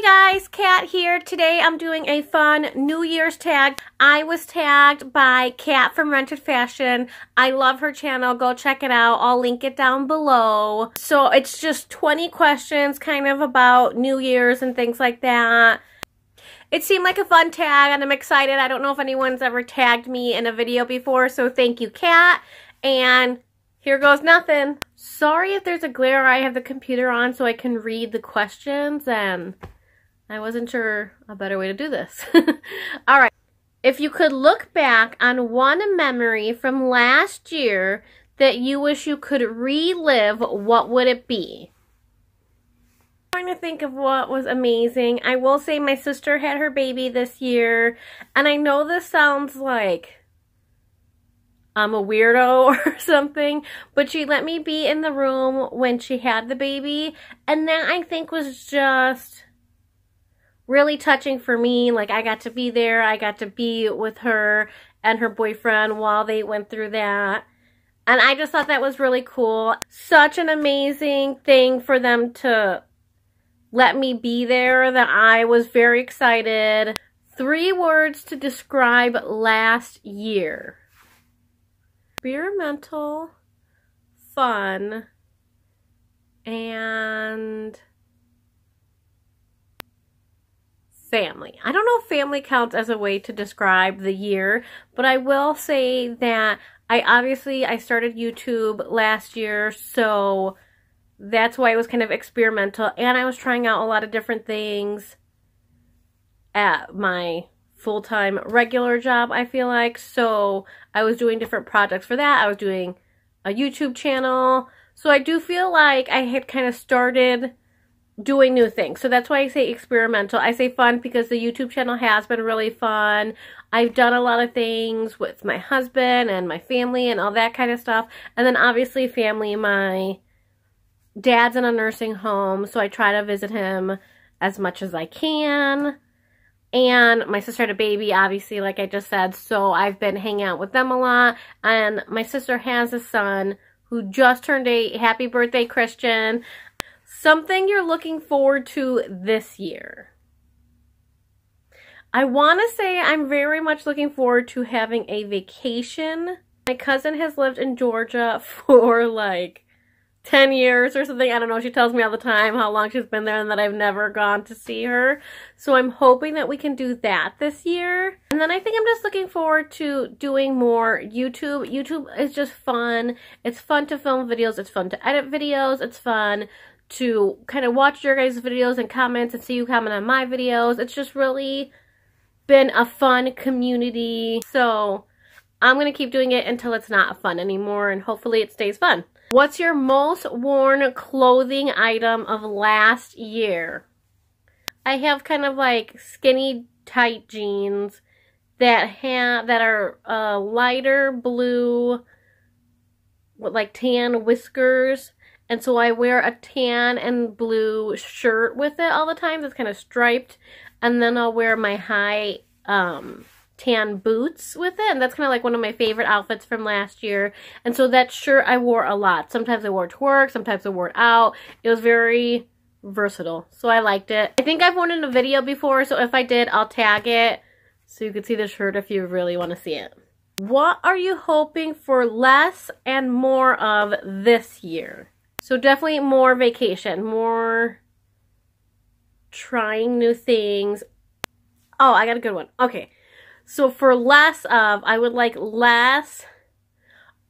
Hey guys, Kat here. Today I'm doing a fun New Year's tag. I was tagged by Kat from Rented Fashion. I love her channel. Go check it out. I'll link it down below. So it's just 20 questions kind of about New Year's and things like that. It seemed like a fun tag and I'm excited. I don't know if anyone's ever tagged me in a video before, so thank you, Kat. And here goes nothing. Sorry if there's a glare. I have the computer on so I can read the questions and I wasn't sure a better way to do this. All right. If you could look back on one memory from last year that you wish you could relive, what would it be? I'm trying to think of what was amazing. I will say my sister had her baby this year, and I know this sounds like I'm a weirdo or something, but she let me be in the room when she had the baby, and that I think was just really touching for me. Like, I got to be there, I got to be with her and her boyfriend while they went through that, and I just thought that was really cool. Such an amazing thing for them to let me be there that I was very excited. 3 words to describe last year. Experimental, fun, and family. I don't know if family counts as a way to describe the year, but I will say that I started YouTube last year, so that's why it was kind of experimental, and I was trying out a lot of different things at my full-time regular job, I feel like. So I was doing different projects for that. I was doing a YouTube channel. So I do feel like I had kind of started doing new things. So that's why I say experimental. I say fun because the YouTube channel has been really fun. I've done a lot of things with my husband and my family and all that kind of stuff. And then obviously family, my dad's in a nursing home, so I try to visit him as much as I can. And my sister had a baby, obviously, like I just said, so I've been hanging out with them a lot. And my sister has a son who just turned 8. Happy birthday, Christian. Something you're looking forward to this year. I want to say I'm very much looking forward to having a vacation. My cousin has lived in Georgia for like 10 years or something. I don't know. She tells me all the time how long she's been there and that I've never gone to see her. So I'm hoping that we can do that this year. And then I think I'm just looking forward to doing more YouTube. YouTube is just fun. It's fun to film videos. It's fun to edit videos. It's fun to kind of watch your guys' videos and comments and see you comment on my videos. It's just really been a fun community. So I'm going to keep doing it until it's not fun anymore, and hopefully it stays fun. What's your most worn clothing item of last year? I have kind of like skinny tight jeans that are lighter blue with like tan whiskers, and so I wear a tan and blue shirt with it all the time that's kind of striped, and then I'll wear my high tan boots with it, and that's kind of like one of my favorite outfits from last year. And so that shirt I wore a lot. Sometimes I wore it to work, sometimes I wore it out. It was very versatile, so I liked it. I think I've worn it in a video before, so if I did, I'll tag it so you can see the shirt if you really want to see it. What are you hoping for less and more of this year? So definitely more vacation, more trying new things. Oh, I got a good one. Okay. So for less of, I would like less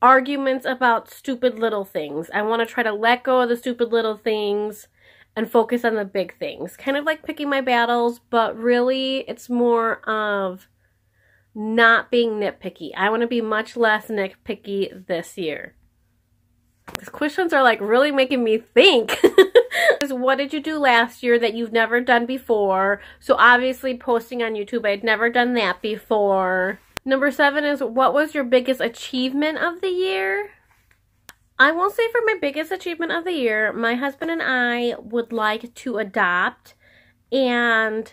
arguments about stupid little things. I want to try to let go of the stupid little things and focus on the big things. Kind of like picking my battles, but really it's more of not being nitpicky. I want to be much less nitpicky this year. These questions are like really making me think. What did you do last year that you've never done before? So obviously posting on YouTube, I'd never done that before. Number 7 is, what was your biggest achievement of the year? I will say for my biggest achievement of the year, my husband and I would like to adopt. And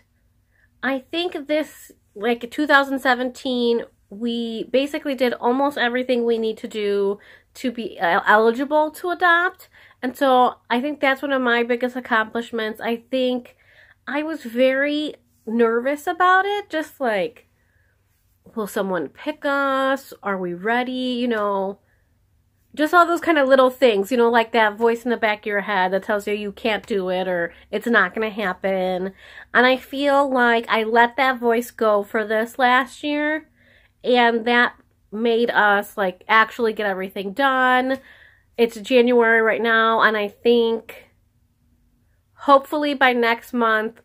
I think this, like 2017, we basically did almost everything we need to do to be eligible to adopt. And so I think that's one of my biggest accomplishments. I think I was very nervous about it. Just like, will someone pick us? Are we ready? You know, just all those kind of little things, you know, like that voice in the back of your head that tells you you can't do it or it's not going to happen. And I feel like I let that voice go for this last year, and that made us like actually get everything done. It's January right now, and I think hopefully by next month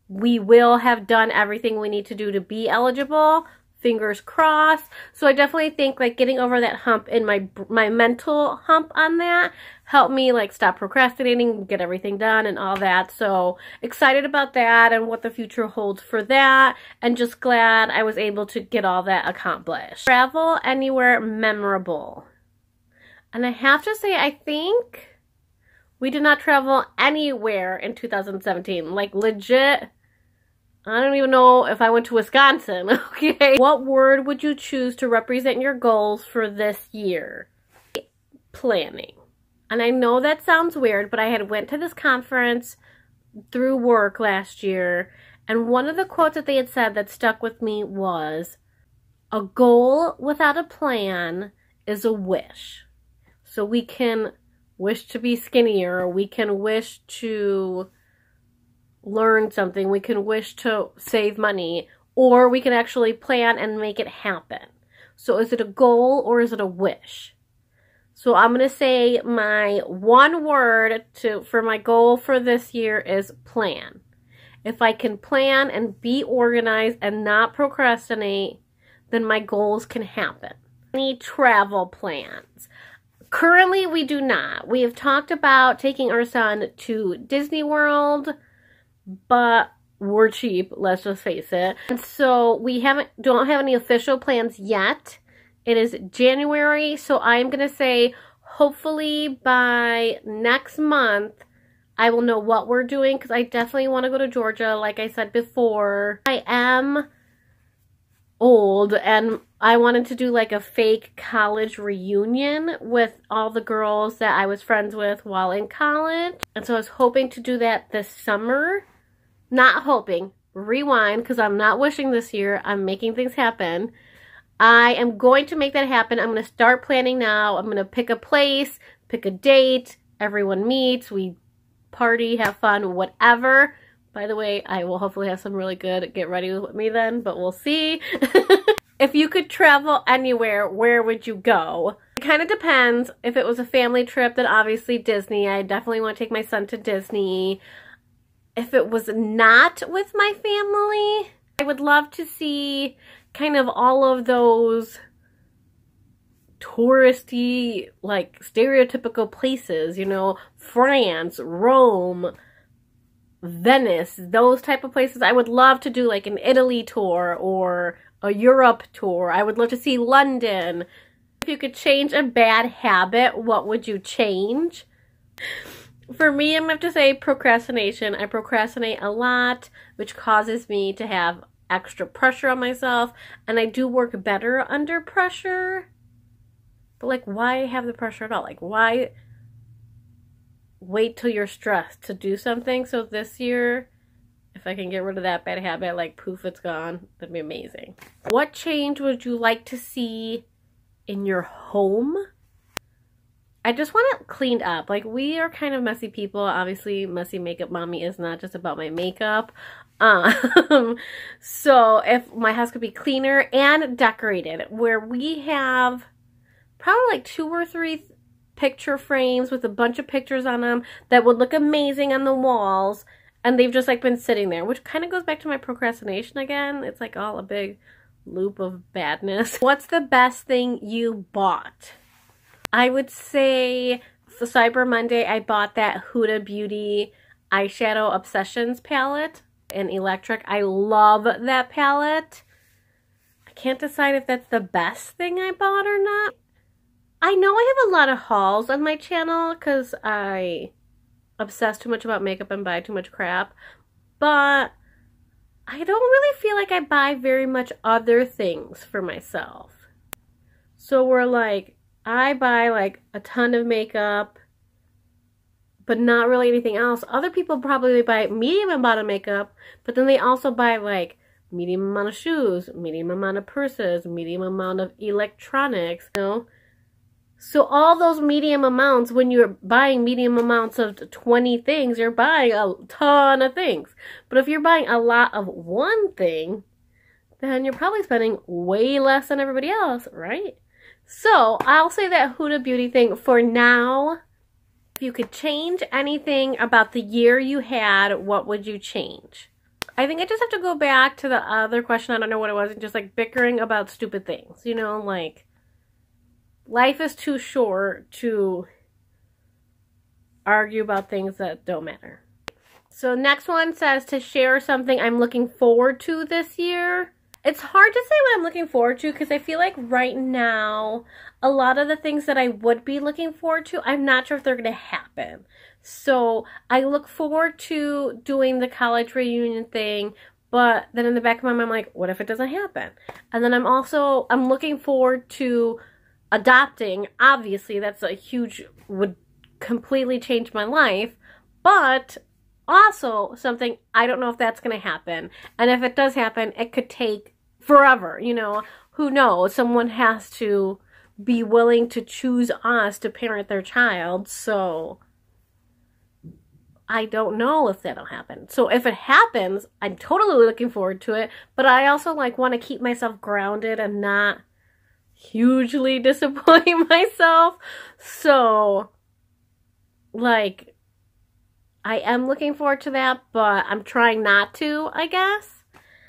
we will have done everything we need to do to be eligible. Fingers crossed. So I definitely think like getting over that hump in my mental hump on that helped me like stop procrastinating, get everything done and all that. So excited about that and what the future holds for that, and just glad I was able to get all that accomplished. Travel anywhere memorable. And I have to say, I think we did not travel anywhere in 2017. Like legit, I don't even know if I went to Wisconsin, okay? What word would you choose to represent your goals for this year? Planning. And I know that sounds weird, but I had went to this conference through work last year, and one of the quotes that they had said that stuck with me was, a goal without a plan is a wish. So we can wish to be skinnier, or we can wish to learn something, we can wish to save money, or we can actually plan and make it happen. So is it a goal or is it a wish? So I'm going to say my one word for my goal for this year is plan. If I can plan and be organized and not procrastinate, then my goals can happen. Any travel plans? Currently, we do not. We have talked about taking our son to Disney World, but we're cheap, let's just face it. And so we don't have any official plans yet. It is January, so I'm going to say hopefully by next month I will know what we're doing, because I definitely want to go to Georgia, like I said before. I am old and I wanted to do like a fake college reunion with all the girls that I was friends with while in college. And so I was hoping to do that this summer. Not hoping, rewind, because I'm not wishing this year, I'm making things happen. I am going to make that happen. I'm going to start planning now. I'm going to pick a place, pick a date, everyone meets, we party, have fun, whatever. By the way, I will hopefully have some really good get ready with me then, but we'll see. If you could travel anywhere, where would you go? It kind of depends. If it was a family trip, then obviously Disney. I definitely want to take my son to Disney. If it was not with my family, I would love to see kind of all of those touristy, like stereotypical places, you know, France, Rome, Venice, those type of places. I would love to do like an Italy tour or a Europe tour. I would love to see London. If you could change a bad habit, what would you change? For me, I'm going to have to say procrastination. I procrastinate a lot, which causes me to have extra pressure on myself, and I do work better under pressure. But like, why have the pressure at all? Like, why wait till you're stressed to do something? So this year, if I can get rid of that bad habit, like poof, it's gone, that'd be amazing. What change would you like to see in your home? I just want it cleaned up. Like, we are kind of messy people. Obviously, Messy Makeup Mommy is not just about my makeup. So if my house could be cleaner and decorated, where we have probably like 2 or 3 picture frames with a bunch of pictures on them that would look amazing on the walls, and they've just like been sitting there, which kind of goes back to my procrastination again. It's like all a big loop of badness. What's the best thing you bought? I would say for Cyber Monday, I bought that Huda Beauty Eyeshadow Obsessions palette in Electric. I love that palette. I can't decide if that's the best thing I bought or not. I know I have a lot of hauls on my channel because I obsess too much about makeup and buy too much crap, but I don't really feel like I buy very much other things for myself. So we're like, I buy like a ton of makeup, but not really anything else. Other people probably buy medium amount of makeup, but then they also buy like medium amount of shoes, medium amount of purses, medium amount of electronics, you know? So all those medium amounts, when you're buying medium amounts of 20 things, you're buying a ton of things. But if you're buying a lot of one thing, then you're probably spending way less than everybody else, right? So I'll say that Huda Beauty thing for now. If you could change anything about the year you had, what would you change? I think I just have to go back to the other question. I don't know what it was. Just like bickering about stupid things. You know, like life is too short to argue about things that don't matter. So next one says to share something I'm looking forward to this year. It's hard to say what I'm looking forward to because I feel like right now, a lot of the things that I would be looking forward to, I'm not sure if they're going to happen. So I look forward to doing the college reunion thing, but then in the back of my mind, I'm like, what if it doesn't happen? And then I'm looking forward to adopting. Obviously, that's a huge, would completely change my life, but also something I don't know if that's going to happen. And if it does happen, it could take forever, you know, who knows? Someone has to be willing to choose us to parent their child, so I don't know if that'll happen. So if it happens, I'm totally looking forward to it, but I also like want to keep myself grounded and not hugely disappoint myself. So like I am looking forward to that, but I'm trying not to, I guess.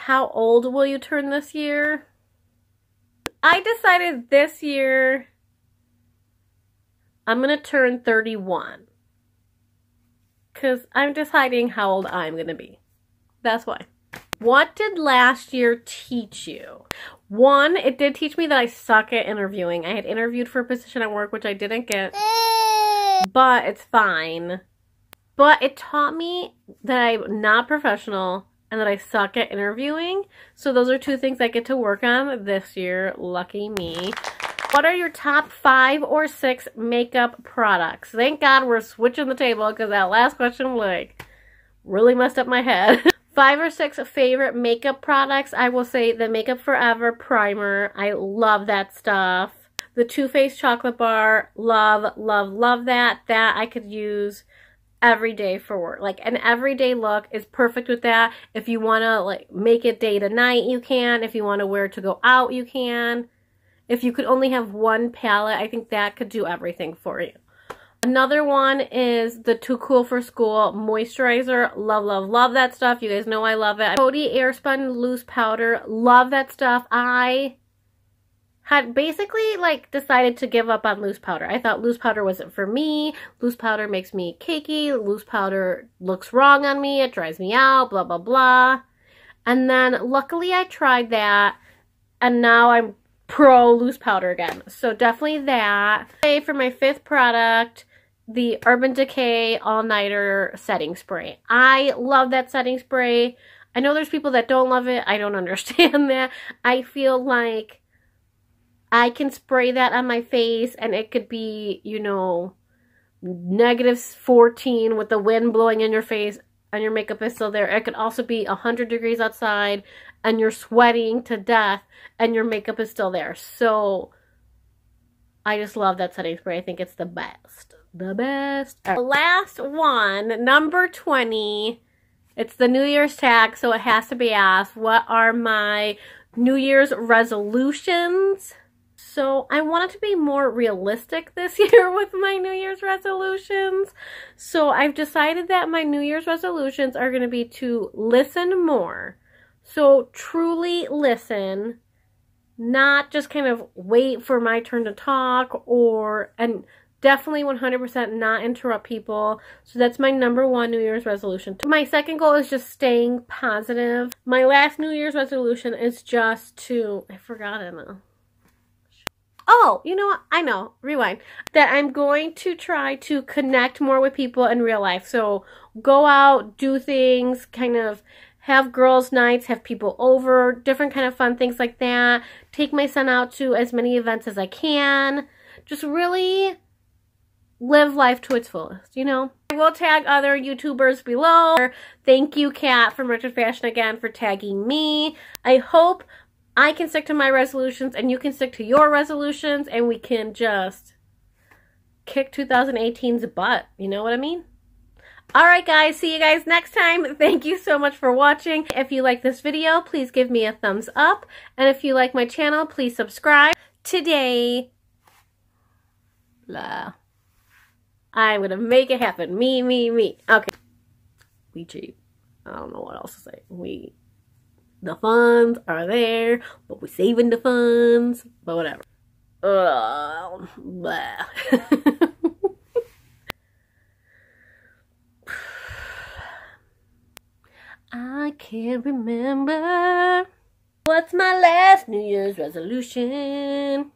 How old will you turn this year? I decided this year I'm going to turn 31. Because I'm deciding how old I'm going to be. That's why. What did last year teach you? One, it did teach me that I suck at interviewing. I had interviewed for a position at work, which I didn't get. But it's fine. But it taught me that I'm not professional and that I suck at interviewing. So those are two things I get to work on this year. Lucky me. What are your top 5 or 6 makeup products? Thank God we're switching the table because that last question like really messed up my head. 5 or 6 favorite makeup products. I will say the Makeup Forever primer. I love that stuff. The Too Faced chocolate bar. Love, love, love that. That I could use every day for work. Like an everyday look is perfect with that. If you want to like make it day to night, you can. If you want to wear it to go out, you can. If you could only have one palette, I think that could do everything for you. Another one is the Too Cool for School moisturizer. Love, love, love that stuff. You guys know I love it. Coty Airspun loose powder. Love that stuff. I had basically like decided to give up on loose powder. I thought loose powder wasn't for me. Loose powder makes me cakey. Loose powder looks wrong on me. It dries me out, blah, blah, blah. And then luckily I tried that and now I'm pro loose powder again. So definitely that. Okay, for my 5th product, the Urban Decay All-Nighter Setting Spray. I love that setting spray. I know there's people that don't love it. I don't understand that. I feel like I can spray that on my face and it could be, you know, -14 with the wind blowing in your face and your makeup is still there. It could also be 100 degrees outside and you're sweating to death and your makeup is still there. So I just love that setting spray. I think it's the best. The best. Right. Last one, number 20. It's the New Year's tag, so it has to be asked, what are my New Year's resolutions? So I wanted to be more realistic this year with my New Year's resolutions. So I've decided that my New Year's resolutions are going to be to listen more. So truly listen, not just kind of wait for my turn to talk and definitely 100% not interrupt people. So that's my number 1 New Year's resolution. My second goal is just staying positive. My last New Year's resolution is just to, I forgot it now. Oh, you know what? I know. Rewind. That I'm going to try to connect more with people in real life. So go out, do things, kind of have girls' nights, have people over, different kind of fun things like that. Take my son out to as many events as I can. Just really live life to its fullest, you know? I will tag other YouTubers below. Thank you, Kat from Richard Fashion again for tagging me. I hope I can stick to my resolutions and you can stick to your resolutions and we can just kick 2018's butt. You know what I mean? Alright guys, see you guys next time. Thank you so much for watching. If you like this video, please give me a thumbs up. And if you like my channel, please subscribe. Today, I'm gonna make it happen. Me. Okay. We cheap. I don't know what else to say. The funds are there, but we're saving the funds. But whatever. Blah. I can't remember. What's my last New Year's resolution?